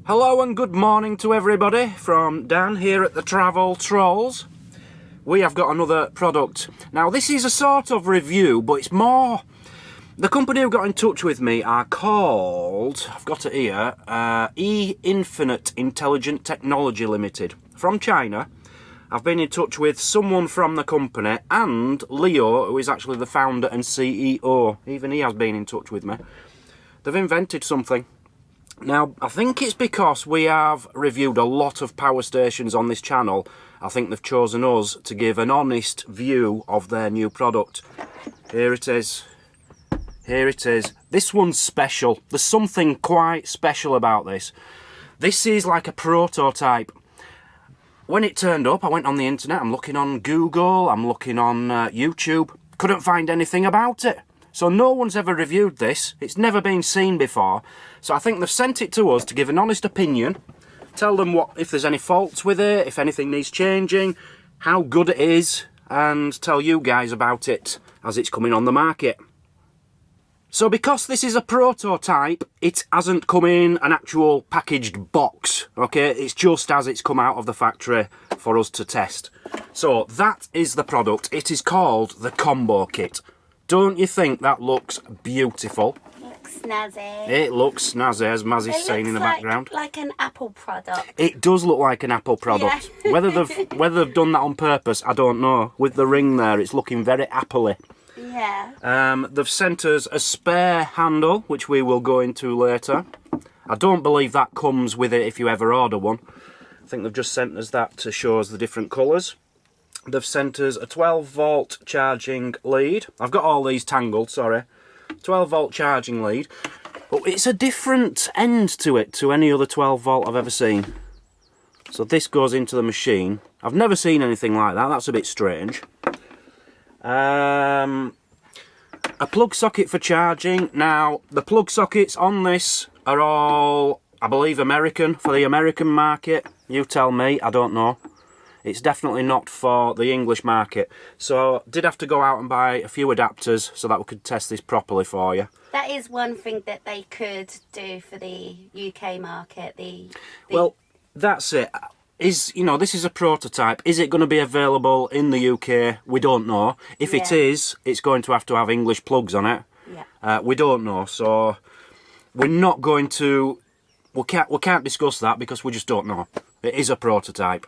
Hello and good morning to everybody from Dan here at the Travel Trolls. We have got another product. Now this is a sort of review, but it's more... The company who got in touch with me are called, I've got it here, Einfinate Intelligent Technology Limited from China. I've been in touch with someone from the company and Leo, who is actually the founder and CEO. Even he has been in touch with me. They've invented something. Now, I think it's because we have reviewed a lot of power stations on this channel. I think they've chosen us to give an honest view of their new product. Here it is. Here it is. This one's special. There's something quite special about this. This is like a prototype. When it turned up, I went on the internet. I'm looking on Google. I'm looking on YouTube. Couldn't find anything about it. So no one's ever reviewed this. It's never been seen before. So I think they've sent it to us to give an honest opinion. Tell them what if there's any faults with it, if anything needs changing, how good it is, and tell you guys about it as it's coming on the market. So because this is a prototype, it hasn't come in an actual packaged box, okay? It's just as it's come out of the factory for us to test. So that is the product. It is called the Combokit. Don't you think that looks beautiful? Looks snazzy. It looks snazzy, as Mazzy's saying in the background. Like an Apple product. It does look like an Apple product. Yeah. whether they've done that on purpose, I don't know. With the ring there, it's looking very Apple-y. Yeah. They've sent us a spare handle, which we will go into later. I don't believe that comes with it if you ever order one. I think they've just sent us that to show us the different colours. They've sent us a 12-volt charging lead. I've got all these tangled, sorry. 12-volt charging lead. But it's a different end to it to any other 12-volt I've ever seen. So this goes into the machine. I've never seen anything like that. That's a bit strange. A plug socket for charging. Now, the plug sockets on this are all, I believe, American, for the American market. You tell me, I don't know. It's definitely not for the English market. So, did have to go out and buy a few adapters so that we could test this properly for you. That is one thing that they could do for the UK market. Well, that's it. This is a prototype. Is it going to be available in the UK? We don't know. If it is, it's going to have English plugs on it. Yeah. We don't know. So, we're not going to... We can't discuss that because we just don't know. It is a prototype.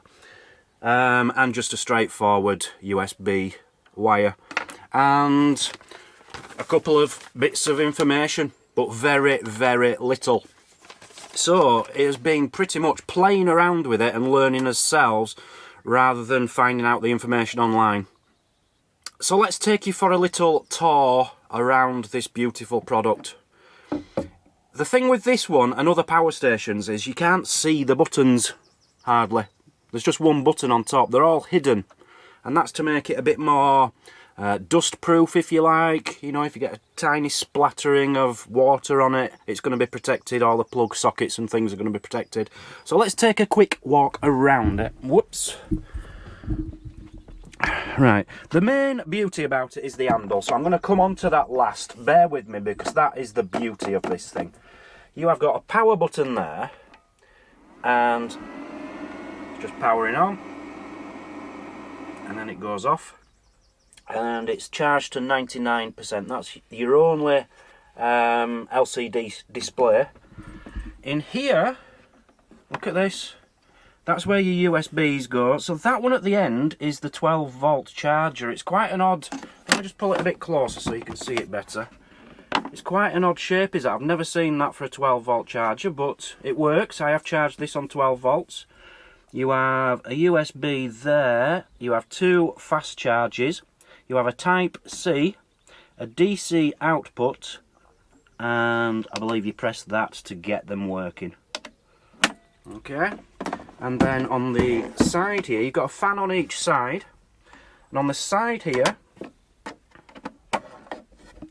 And just a straightforward USB wire and a couple of bits of information, but very, very little. So it has been pretty much playing around with it and learning ourselves rather than finding out the information online. So let's take you for a little tour around this beautiful product. The thing with this one and other power stations is you can't see the buttons hardly. There's just one button on top. They're all hidden. And that's to make it a bit more dust-proof, if you like. You know, if you get a tiny splattering of water on it, it's going to be protected. All the plug sockets and things are going to be protected. So let's take a quick walk around it. Whoops. Right. The main beauty about it is the handle. So I'm going to come on to that last. Bear with me because that is the beauty of this thing. You have got a power button there. And... just powering on, and then it goes off, and it's charged to 99%. That's your only LCD display. In here, look at this, that's where your USBs go. So that one at the end is the 12-volt charger. It's quite an odd, let me just pull it a bit closer so you can see it better. It's quite an odd shape, is it? I've never seen that for a 12-volt charger, but it works. I have charged this on 12 volts. You have a USB there, you have two fast charges, you have a Type C, a DC output, and I believe you press that to get them working. Okay, and then on the side here, you've got a fan on each side, and on the side here,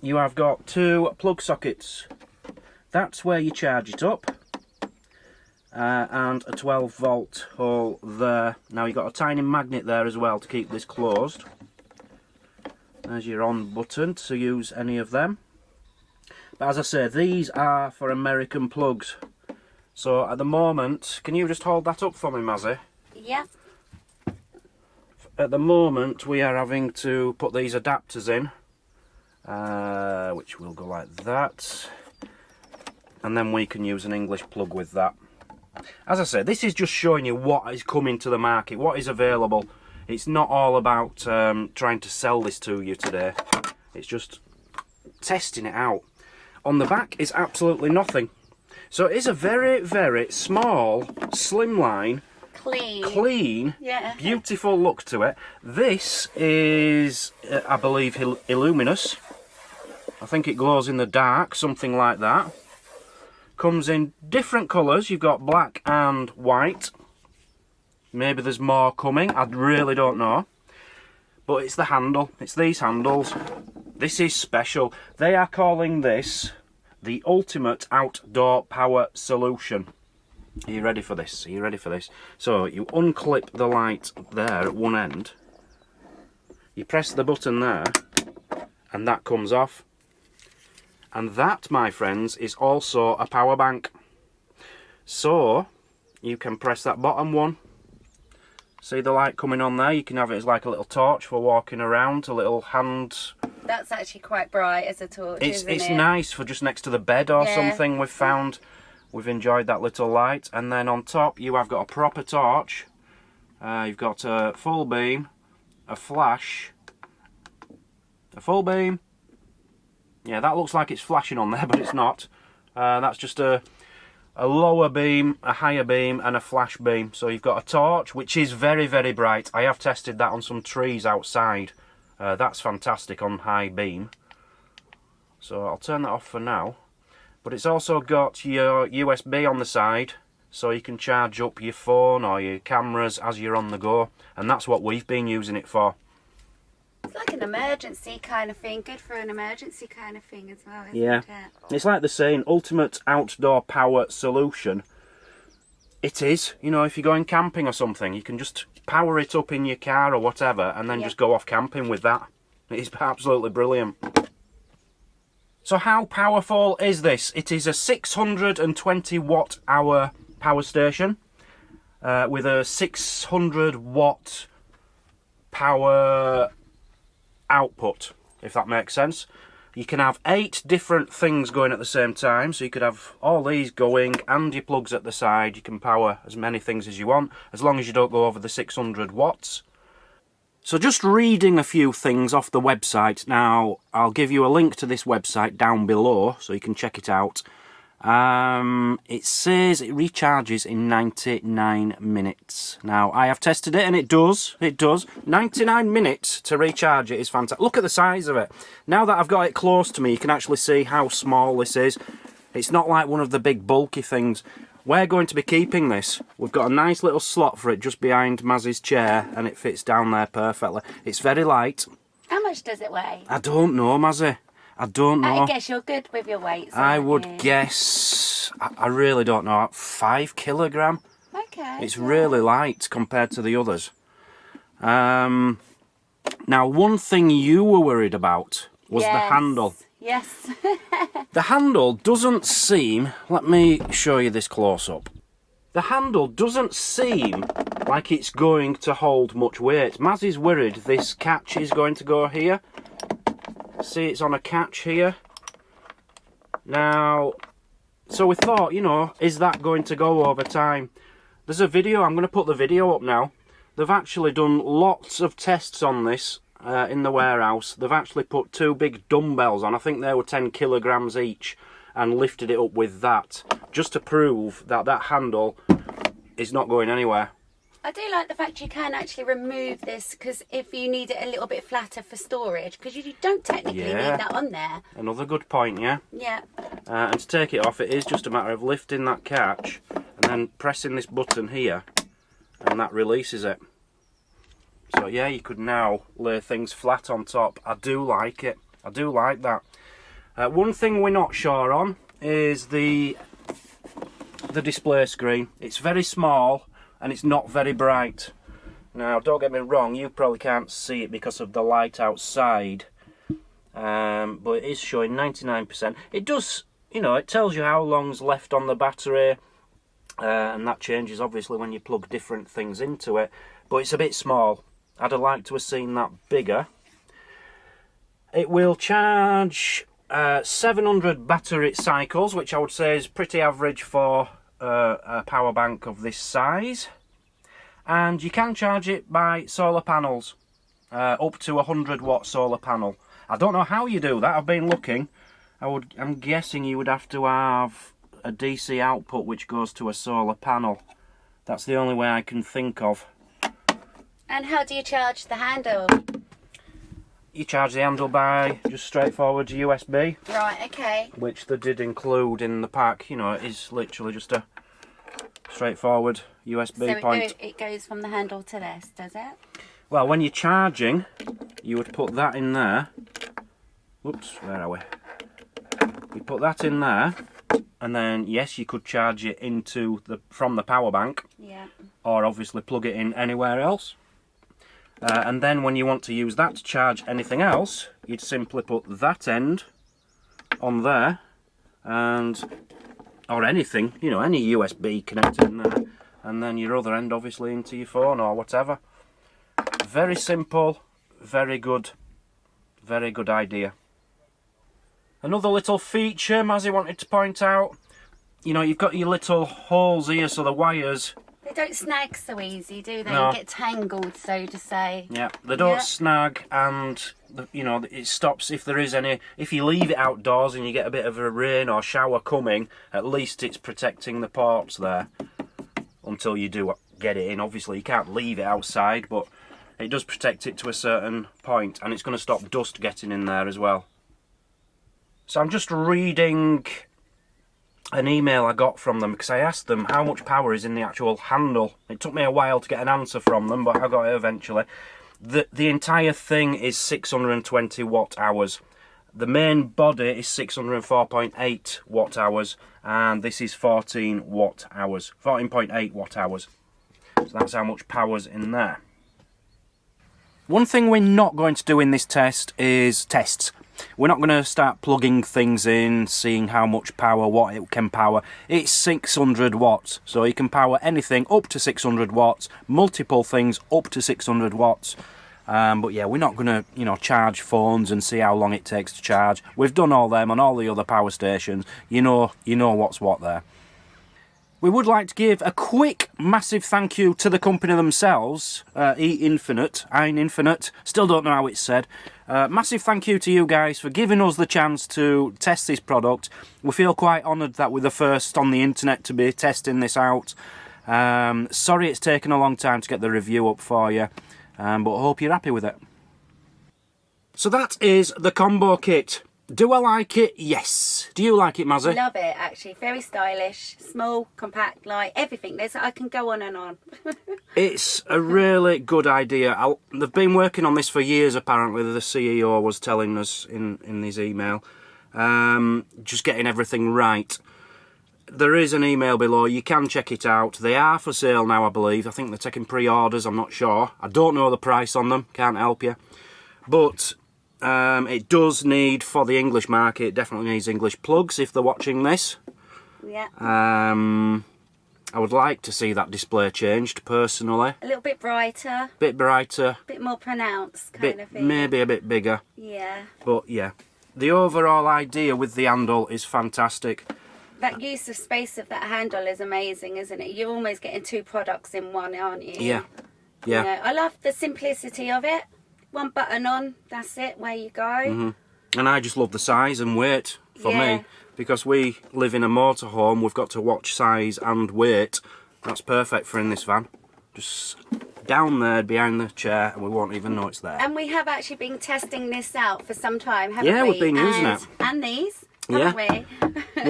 you have got two plug sockets. That's where you charge it up. And a 12-volt hole there. Now you've got a tiny magnet there as well to keep this closed. There's your on button to use any of them. But as I say, these are for American plugs. So at the moment, can you just hold that up for me, Mazzy? Yeah. At the moment, we are having to put these adapters in, which will go like that, and then we can use an English plug with that. As I said, this is just showing you what is coming to the market, what is available. It's not all about trying to sell this to you today. It's just testing it out. On the back is absolutely nothing. So it is a very, very small, slimline, clean, yeah, beautiful look to it. This is, I believe, Illuminous. I think it glows in the dark, something like that. Comes in different colours. You've got black and white. Maybe there's more coming. I really don't know. But it's the handle. It's these handles. This is special. They are calling this the ultimate outdoor power solution. Are you ready for this? Are you ready for this? So you unclip the light there at one end. You press the button there, and that comes off. And that, my friends, is also a power bank. So you can press that bottom one. See the light coming on there? You can have it as like a little torch for walking around, a little hand. That's actually quite bright as a torch, isn't it? It's nice for just next to the bed or something. We've found. We've enjoyed that little light. And then on top you have got a proper torch. You've got a full beam, a flash, a full beam. Yeah, that looks like it's flashing on there, but it's not. That's just a lower beam, a higher beam, and a flash beam. So you've got a torch, which is very, very bright. I have tested that on some trees outside. That's fantastic on high beam. So I'll turn that off for now. But it's also got your USB on the side, so you can charge up your phone or your cameras as you're on the go. And that's what we've been using it for. It's like an emergency kind of thing. Good for an emergency kind of thing as well, isn't it? It's like they're saying, ultimate outdoor power solution. It is. You know, if you're going camping or something, you can just power it up in your car or whatever, and then just go off camping with that. It is absolutely brilliant. So how powerful is this? It is a 620 watt hour power station with a 600 watt power output, if that makes sense. You can have 8 different things going at the same time, so you could have all these going and your plugs at the side. You can power as many things as you want, as long as you don't go over the 600 watts. So just reading a few things off the website. Now, I'll give you a link to this website down below, so you can check it out. It says it recharges in 99 minutes. Now, I have tested it and it does. 99 minutes to recharge it is fantastic. Look at the size of it. Now that I've got it close to me, you can actually see how small this is. It's not like one of the big bulky things. We're going to be keeping this. We've got a nice little slot for it just behind Mazzy's chair, and it fits down there perfectly. It's very light. How much does it weigh? I don't know, Mazzy. I don't know. I guess you're good with your weights. I would guess, I really don't know, 5 kilogram. Okay. It's really light compared to the others. Now, one thing you were worried about was the handle. Yes. The handle doesn't seem... Let me show you this close-up. The handle doesn't seem like it's going to hold much weight. Mazzy's worried this catch is going to go here. See, it's on a catch here. Now, so we thought, you know, is that going to go over time? There's a video, I'm going to put the video up now. They've actually done lots of tests on this in the warehouse. They've actually put 2 big dumbbells on, I think they were 10 kilograms each, and lifted it up with that, just to prove that that handle is not going anywhere. I do like the fact you can actually remove this, because if you need it a little bit flatter for storage, because you don't technically need that on there. Another good point, yeah? Yeah. And to take it off, it is just a matter of lifting that catch and then pressing this button here, and that releases it. So yeah, you could now lay things flat on top. I do like it. I do like that. One thing we're not sure on is the display screen. It's very small and it's not very bright. Now, don't get me wrong, you probably can't see it because of the light outside, but it is showing 99%. It does, you know, it tells you how long's left on the battery. and that changes obviously when you plug different things into it, but it's a bit small. I'd have liked to have seen that bigger. It will charge 700 battery cycles, which I would say is pretty average for a power bank of this size. And you can charge it by solar panels, up to 100 watt solar panel. I don't know how you do that. I've been looking. I'm guessing you would have to have a DC output which goes to a solar panel. That's the only way I can think of. And how do you charge the handle? You charge the handle by just straightforward USB. Right, okay. Which they did include in the pack. You know, it is literally just a straightforward USB point. So it goes from the handle to this, does it? Well, when you're charging, you would put that in there. Whoops, where are we? You put that in there, and then yes, you could charge it from the power bank. Yeah. Or obviously plug it in anywhere else. And then when you want to use that to charge anything else, you'd simply put that end on there, or anything, you know, any USB connected in there, and then your other end obviously into your phone or whatever. Very simple, very good idea. Another little feature Mazzy wanted to point out, you know, you've got your little holes here so the wires... They don't snag so easy, do they? No. And get tangled, so to say. Yeah, they don't snag, and you know, it stops if there is any. If you leave it outdoors and you get a bit of a rain or shower coming, at least it's protecting the ports there until you do get it in. Obviously, you can't leave it outside, but it does protect it to a certain point, and it's going to stop dust getting in there as well. So I'm just reading an email I got from them because I asked them how much power is in the actual handle. It took me a while to get an answer from them, but I got it eventually. The entire thing is 620 watt hours. The main body is 604.8 watt hours, and this is 14 watt hours, 14.8 watt hours. So that's how much power's in there. One thing we're not going to do in this test is tests. We're not going to start plugging things in, seeing how much power, what it can power. It's 600 watts, so you can power anything up to 600 watts, multiple things up to 600 watts. But yeah, we're not going to, you know, charge phones and see how long it takes to charge. We've done all them on all the other power stations. You know what's what there. We would like to give a quick, massive thank you to the company themselves, Einfinate, still don't know how it's said. Massive thank you to you guys for giving us the chance to test this product. We feel quite honoured that we're the first on the internet to be testing this out. Sorry it's taken a long time to get the review up for you, but I hope you're happy with it. So that is the Combokit. Do I like it? Yes. Do you like it, Mazzy? Love it, actually. Very stylish, small, compact, light, everything. I can go on and on. It's a really good idea. They've been working on this for years, apparently, the CEO was telling us in his email. Just getting everything right. There is an email below. You can check it out. They are for sale now, I believe. I think they're taking pre-orders. I'm not sure. I don't know the price on them. Can't help you. But... it does need, for the English market, it definitely needs English plugs if they're watching this. Yeah. I would like to see that display changed, personally. A little bit brighter. Bit brighter. Bit more pronounced, kind of thing. Maybe a bit bigger. Yeah. But yeah, the overall idea with the handle is fantastic. That use of space of that handle is amazing, isn't it? You're almost getting two products in one, aren't you? Yeah. Yeah. You know, I love the simplicity of it. One button on, that's it, where you go. And I just love the size and weight for me. Because we live in a motorhome, we've got to watch size and weight. That's perfect for in this van. Just down there behind the chair and we won't even know it's there. And we have actually been testing this out for some time, haven't we? Yeah, we've been using it. And these, haven't we?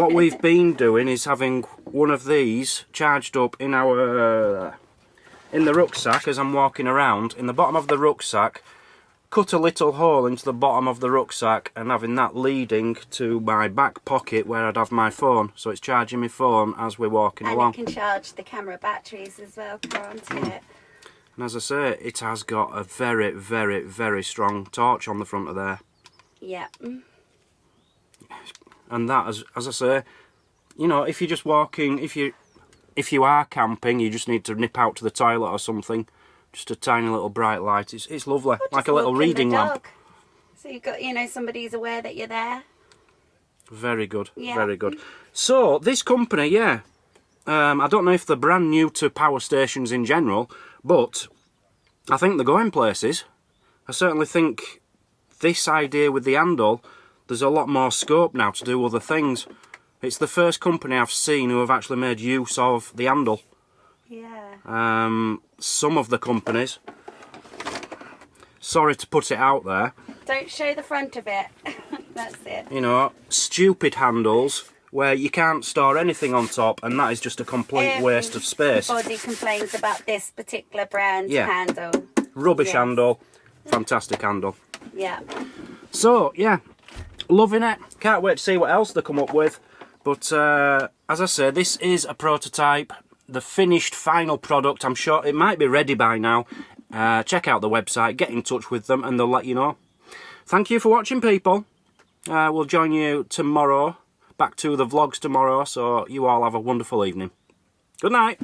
What we've been doing is having one of these charged up in the rucksack as I'm walking around. In the bottom of the rucksack, cut a little hole into the bottom of the rucksack and having that leading to my back pocket where I'd have my phone. So it's charging my phone as we're walking along. And it can charge the camera batteries as well, can't it? And as I say, it has got a very, very, very strong torch on the front of there. Yeah. And that, as I say, you know, if you're just walking, if you're if you are camping, you just need to nip out to the toilet or something. Just a tiny little bright light. It's lovely, like a little reading lamp. So you've got, somebody's aware that you're there. Very good, yeah. Very good. So, this company, yeah, I don't know if they're brand new to power stations in general, but I think they're going places. I certainly think this idea with the handle, there's a lot more scope now to do other things. It's the first company I've seen who have actually made use of the handle. Yeah. Some of the companies, sorry to put it out there, don't show the front of it. That's it. Stupid handles where you can't store anything on top, and that is just a complete waste of space. Everybody complains about this particular brand's handle. Rubbish handle, fantastic handle. Yeah. So, yeah, loving it. Can't wait to see what else they come up with. But, as I say, this is a prototype. The finished final product, I'm sure it might be ready by now. Check out the website, get in touch with them, and they'll let you know. Thank you for watching, people. We'll join you tomorrow. Back to the vlogs tomorrow, so you all have a wonderful evening. Good night.